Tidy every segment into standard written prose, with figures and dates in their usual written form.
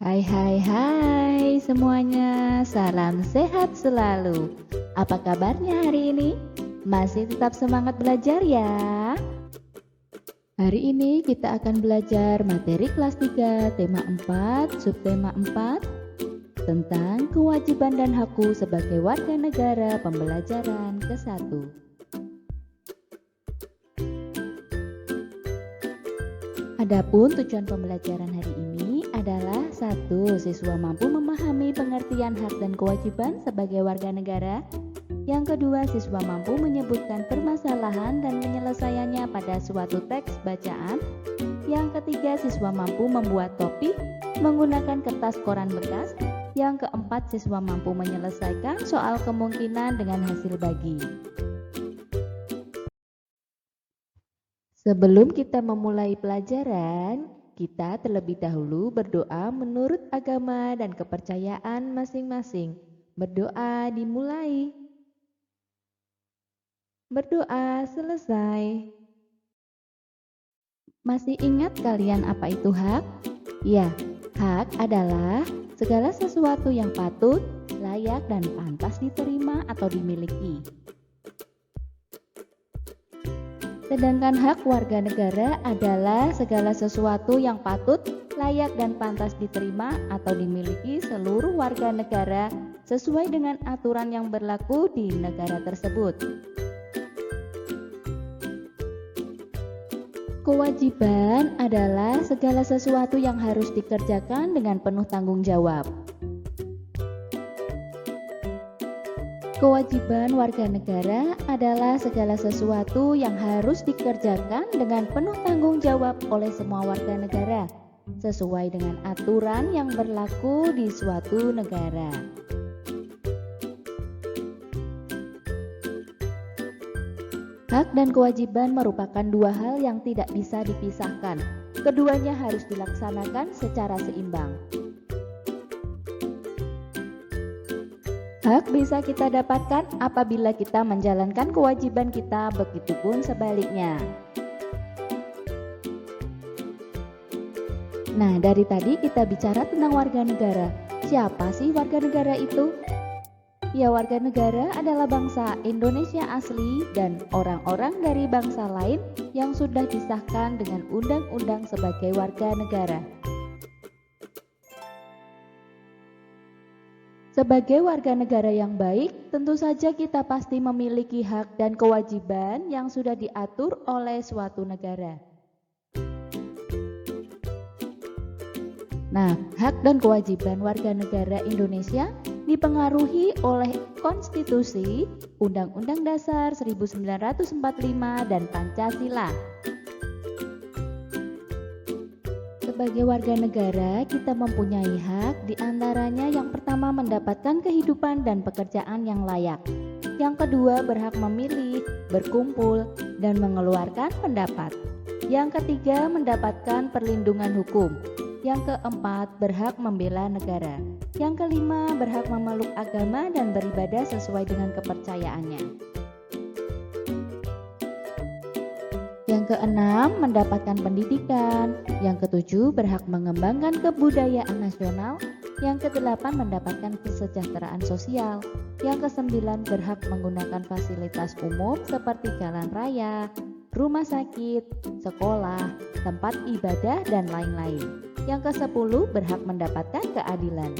Hai hai hai semuanya, salam sehat selalu. Apa kabarnya hari ini? Masih tetap semangat belajar ya? Hari ini kita akan belajar materi kelas 3, tema 4, subtema 4 tentang kewajiban dan hakku sebagai warga negara pembelajaran ke-1. Adapun tujuan pembelajaran hari ini adalah 1. Siswa mampu memahami pengertian hak dan kewajiban sebagai warga negara. Yang kedua, siswa mampu menyebutkan permasalahan dan menyelesaikannya pada suatu teks bacaan. Yang ketiga, siswa mampu membuat topik menggunakan kertas koran bekas. Yang keempat, siswa mampu menyelesaikan soal kemungkinan dengan hasil bagi. Sebelum kita memulai pelajaran, kita terlebih dahulu berdoa menurut agama dan kepercayaan masing-masing. Berdoa dimulai. Berdoa selesai. Masih ingat kalian apa itu hak? Ya, hak adalah segala sesuatu yang patut, layak, dan pantas diterima atau dimiliki. Sedangkan hak warga negara adalah segala sesuatu yang patut, layak, dan pantas diterima atau dimiliki seluruh warga negara sesuai dengan aturan yang berlaku di negara tersebut. Kewajiban adalah segala sesuatu yang harus dikerjakan dengan penuh tanggung jawab. Kewajiban warga negara adalah segala sesuatu yang harus dikerjakan dengan penuh tanggung jawab oleh semua warga negara, sesuai dengan aturan yang berlaku di suatu negara. Hak dan kewajiban merupakan dua hal yang tidak bisa dipisahkan. Keduanya harus dilaksanakan secara seimbang. Hak bisa kita dapatkan apabila kita menjalankan kewajiban kita, begitupun sebaliknya. Nah, dari tadi kita bicara tentang warga negara. Siapa sih warga negara itu? Ya, warga negara adalah bangsa Indonesia asli dan orang-orang dari bangsa lain yang sudah disahkan dengan undang-undang sebagai warga negara. Sebagai warga negara yang baik, tentu saja kita pasti memiliki hak dan kewajiban yang sudah diatur oleh suatu negara. Nah, hak dan kewajiban warga negara Indonesia dipengaruhi oleh Konstitusi, Undang-Undang Dasar 1945, dan Pancasila. Sebagai warga negara, kita mempunyai hak, diantaranya yang pertama mendapatkan kehidupan dan pekerjaan yang layak. Yang kedua, berhak memilih, berkumpul, dan mengeluarkan pendapat. Yang ketiga, mendapatkan perlindungan hukum. Yang keempat, berhak membela negara. Yang kelima, berhak memeluk agama dan beribadah sesuai dengan kepercayaannya. Yang keenam, mendapatkan pendidikan. Yang ketujuh, berhak mengembangkan kebudayaan nasional. Yang kedelapan, mendapatkan kesejahteraan sosial. Yang kesembilan, berhak menggunakan fasilitas umum seperti jalan raya, rumah sakit, sekolah, tempat ibadah, dan lain-lain. Yang kesepuluh, berhak mendapatkan keadilan.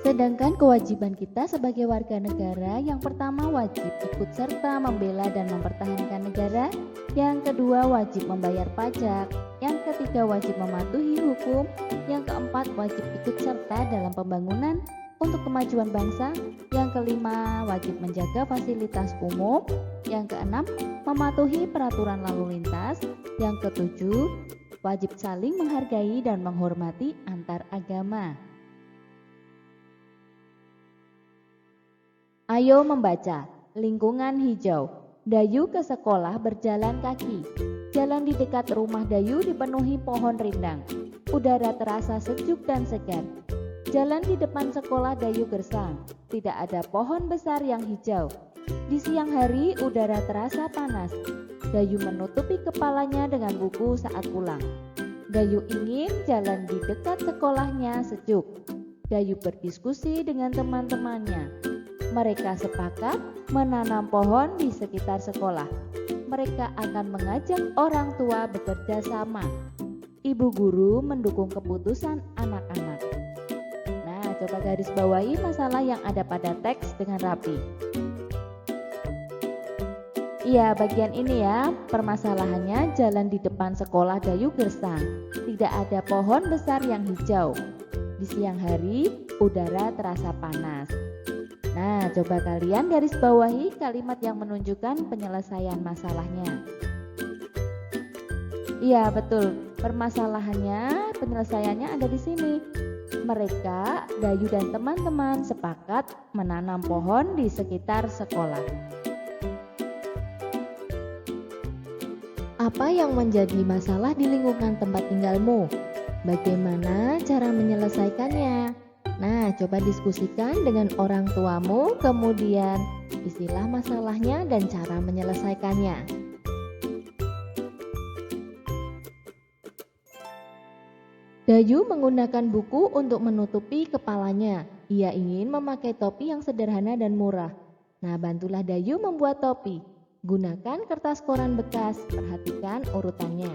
Sedangkan kewajiban kita sebagai warga negara, yang pertama wajib ikut serta membela dan mempertahankan negara, yang kedua wajib membayar pajak, yang ketiga wajib mematuhi hukum, yang keempat wajib ikut serta dalam pembangunan untuk kemajuan bangsa, yang kelima wajib menjaga fasilitas umum, yang keenam mematuhi peraturan lalu lintas, yang ketujuh wajib saling menghargai dan menghormati antar agama. Ayo membaca. Lingkungan hijau. Dayu ke sekolah berjalan kaki. Jalan di dekat rumah Dayu dipenuhi pohon rindang. Udara terasa sejuk dan segar. Jalan di depan sekolah Dayu gersang. Tidak ada pohon besar yang hijau. Di siang hari udara terasa panas. Dayu menutupi kepalanya dengan buku saat pulang. Dayu ingin jalan di dekat sekolahnya sejuk. Dayu berdiskusi dengan teman-temannya. Mereka sepakat menanam pohon di sekitar sekolah. Mereka akan mengajak orang tua bekerja sama. Ibu guru mendukung keputusan anak-anak. Nah, coba garis bawahi masalah yang ada pada teks dengan rapi. Iya, bagian ini ya, permasalahannya jalan di depan sekolah Dayu gersang. Tidak ada pohon besar yang hijau. Di siang hari, udara terasa panas. Nah, coba kalian garis bawahi kalimat yang menunjukkan penyelesaian masalahnya. Iya, betul. Penyelesaiannya ada di sini. Mereka, Dayu dan teman-teman sepakat menanam pohon di sekitar sekolah. Apa yang menjadi masalah di lingkungan tempat tinggalmu? Bagaimana cara menyelesaikannya? Nah, coba diskusikan dengan orang tuamu, kemudian isilah masalahnya dan cara menyelesaikannya. Dayu menggunakan buku untuk menutupi kepalanya. Ia ingin memakai topi yang sederhana dan murah. Nah, bantulah Dayu membuat topi. Gunakan kertas koran bekas, perhatikan urutannya.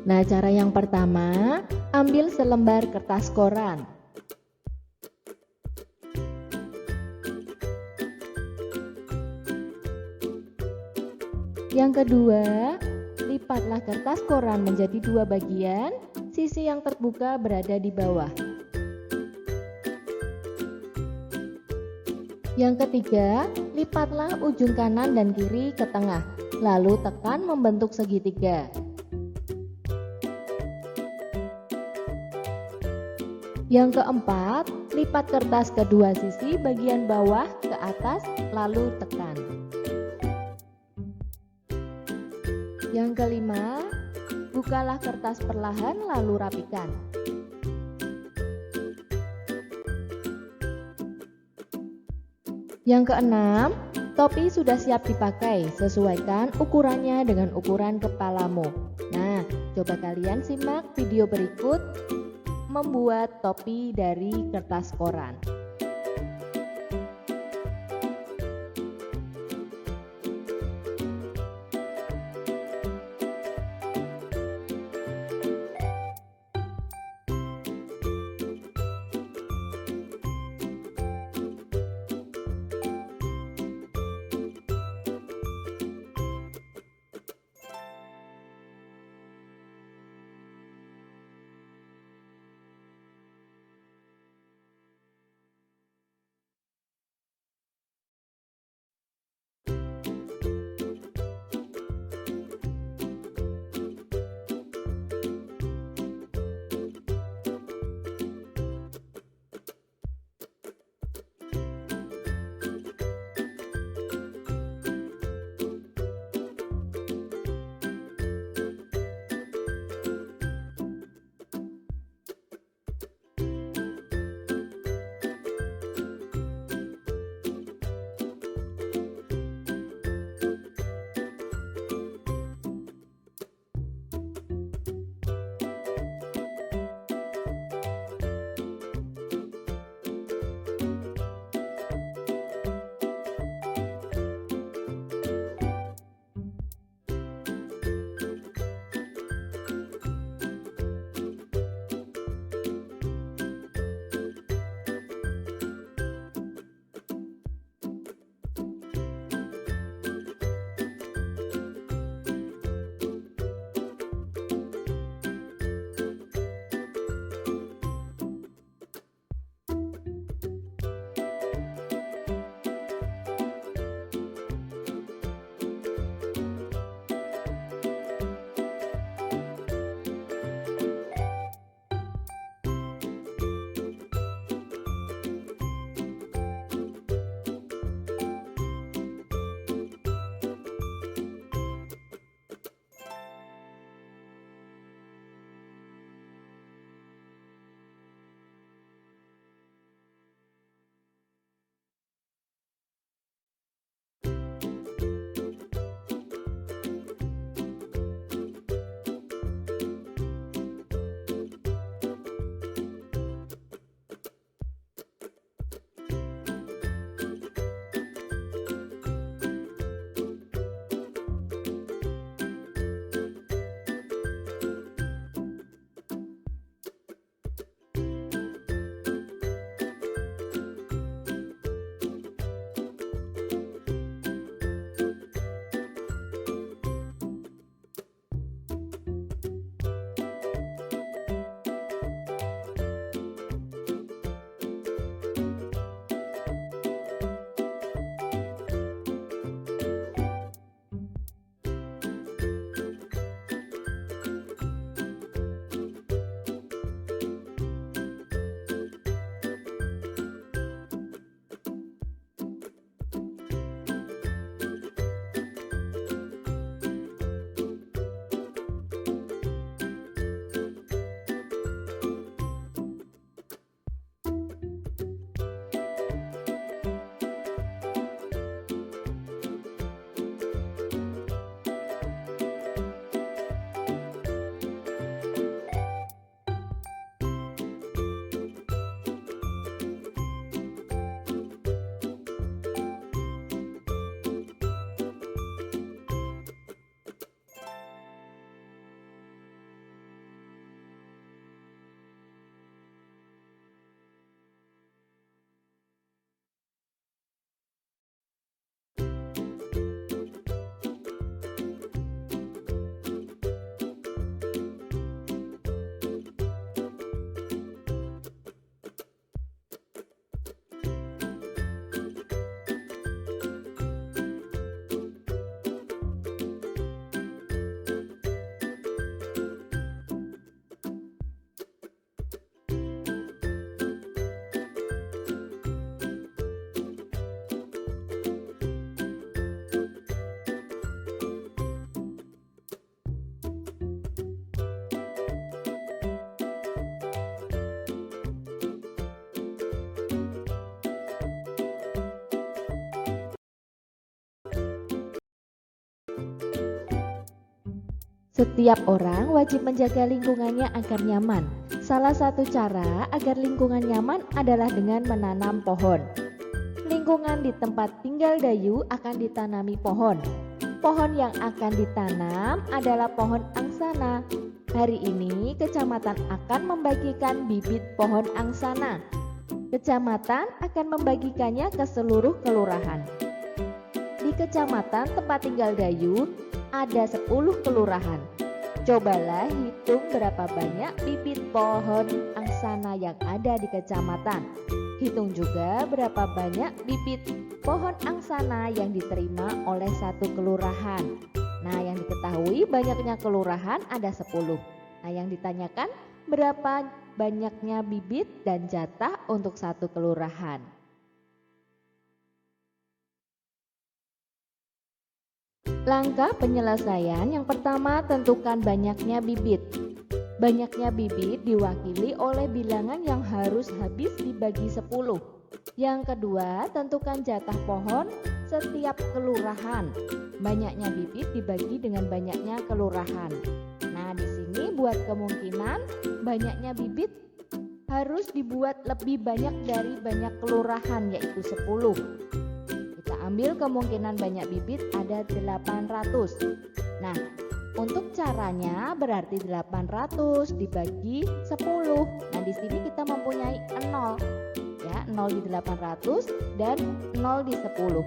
Nah, cara yang pertama, ambil selembar kertas koran. Yang kedua, lipatlah kertas koran menjadi 2 bagian, sisi yang terbuka berada di bawah. Yang ketiga, lipatlah ujung kanan dan kiri ke tengah, lalu tekan membentuk segitiga. Yang keempat, lipat kertas kedua sisi bagian bawah ke atas, lalu tekan. Yang kelima, bukalah kertas perlahan lalu rapikan. Yang keenam, topi sudah siap dipakai, sesuaikan ukurannya dengan ukuran kepalamu. Nah, coba kalian simak video berikut membuat topi dari kertas koran. Setiap orang wajib menjaga lingkungannya agar nyaman. Salah satu cara agar lingkungan nyaman adalah dengan menanam pohon. Lingkungan di tempat tinggal Dayu akan ditanami pohon. Pohon yang akan ditanam adalah pohon angsana. Hari ini kecamatan akan membagikan bibit pohon angsana. Kecamatan akan membagikannya ke seluruh kelurahan. Di kecamatan tempat tinggal Dayu ada 10 kelurahan. Cobalah hitung berapa banyak bibit pohon angsana yang ada di kecamatan. Hitung juga berapa banyak bibit pohon angsana yang diterima oleh satu kelurahan. Nah, yang diketahui banyaknya kelurahan ada 10. Nah, yang ditanyakan berapa banyaknya bibit dan jatah untuk satu kelurahan. Langkah penyelesaian yang pertama, tentukan banyaknya bibit. Banyaknya bibit diwakili oleh bilangan yang harus habis dibagi 10. Yang kedua, tentukan jatah pohon setiap kelurahan. Banyaknya bibit dibagi dengan banyaknya kelurahan. Nah, di sini buat kemungkinan banyaknya bibit harus dibuat lebih banyak dari banyak kelurahan, yaitu 10. Kita ambil kemungkinan banyak bibit ada 800. Nah, untuk caranya berarti 800 dibagi 10. Nah, di sini kita mempunyai 0. Ya, 0 di 800 dan 0 di 10.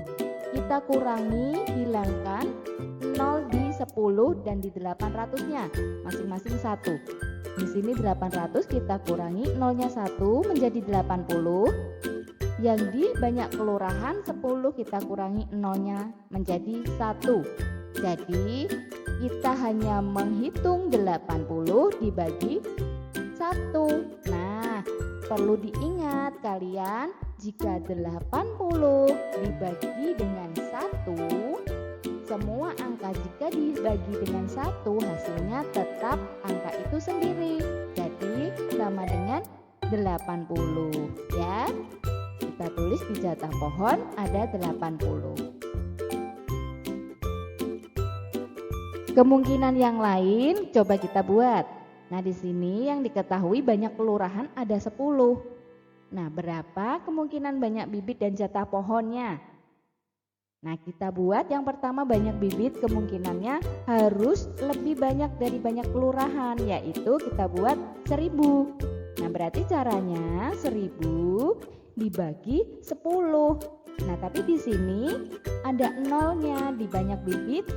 Kita kurangi, hilangkan 0 di 10 dan di 800-nya masing-masing 1. Di sini 800 kita kurangi 0-nya 1 menjadi 80. Yang di banyak kelurahan 10 kita kurangi 0-nya menjadi 1. Jadi kita hanya menghitung 80 dibagi 1. Nah, perlu diingat kalian, jika 80 dibagi dengan 1, semua angka jika dibagi dengan 1 hasilnya tetap angka itu sendiri. Jadi sama dengan 80 ya. Kita tulis di jatah pohon ada 80. Kemungkinan yang lain coba kita buat. Nah, di sini yang diketahui banyak kelurahan ada 10. Nah, berapa kemungkinan banyak bibit dan jatah pohonnya? Nah, kita buat yang pertama banyak bibit kemungkinannya harus lebih banyak dari banyak kelurahan, yaitu kita buat 1000. Nah, berarti caranya 1000 dibagi 10. Nah, tapi di sini ada 0-nya di banyak bibit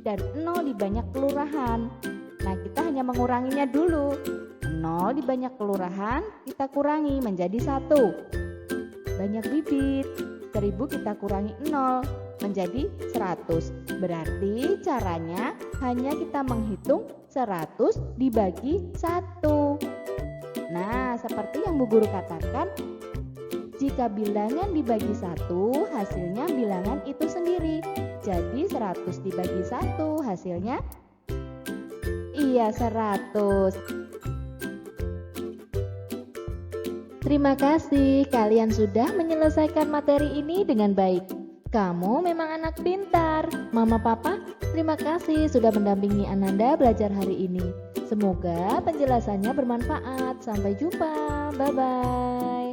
dan 0 di banyak kelurahan. Nah, kita hanya menguranginya dulu. 0 di banyak kelurahan kita kurangi menjadi 1. Banyak bibit, 1000 kita kurangi 0 menjadi 100. Berarti caranya hanya kita menghitung 100 dibagi 1. Nah, seperti yang Bu Guru katakan, jika bilangan dibagi 1, hasilnya bilangan itu sendiri. Jadi 100 dibagi 1 hasilnya 100. Terima kasih, kalian sudah menyelesaikan materi ini dengan baik. Kamu memang anak pintar. Mama Papa, terima kasih sudah mendampingi Ananda belajar hari ini. Semoga penjelasannya bermanfaat. Sampai jumpa. Bye-bye.